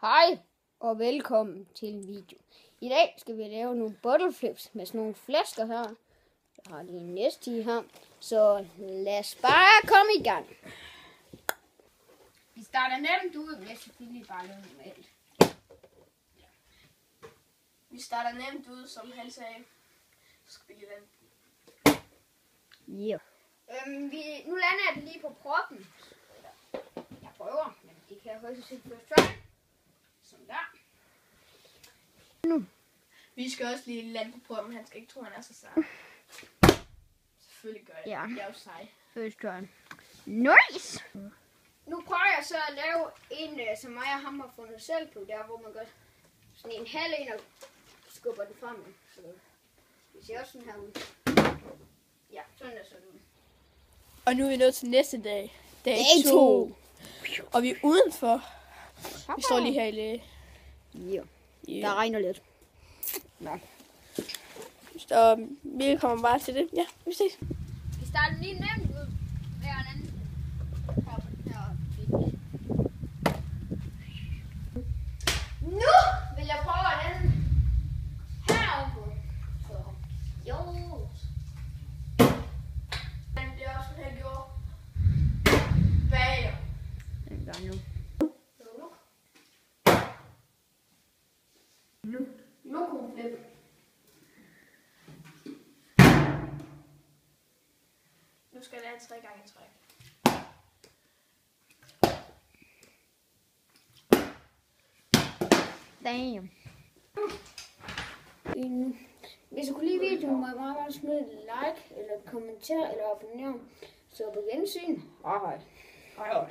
Hej og velkommen til en video. I dag skal vi lave nogle bottle flips med sådan nogle flasker her. Jeg har lige en næste i her, så lad os bare komme i gang. Vi starter nemt ud, men jeg selvfølgelig bare lave normalt. Vi starter nemt ud, som han sagde. Så skal vi lige vende. Ja. Nu lander jeg den lige på proppen. Jeg prøver, men det kan jeg højst set først try. Sådan der. Nu. Vi skal også lige lande på proppen. Han skal ikke tro, han er så sej. Selvfølgelig gør jeg. Ja. Jeg er jo sej. First try. Nice! Nu prøver jeg så at lave en, som mig og ham har fundet selv på, der hvor man gør sådan en halv en og skubber den frem. Så det ser også sådan her ud. Ja, sådan er sådan ud. Og nu er vi nået til næste dag. Dag 2. Og vi er udenfor. Vi står lige her i læge. Ja, der regner lidt. Nå. Så vi kommer bare til det. Ja, vi ses. Vi starter lige nemt ud. Hver en anden. Nu vil jeg prøve at lande heroppe. Så jo. Men det er også sådan, jeg gjorde bager. Den gør nu. Nu kunne hun flippe. Nu skal jeg lade 3 gange i træk. Damn. Hvis du kunne lide videoen, må jeg meget smide et like, eller et kommentar, eller abonnere. Så på gensyn. Hej hej.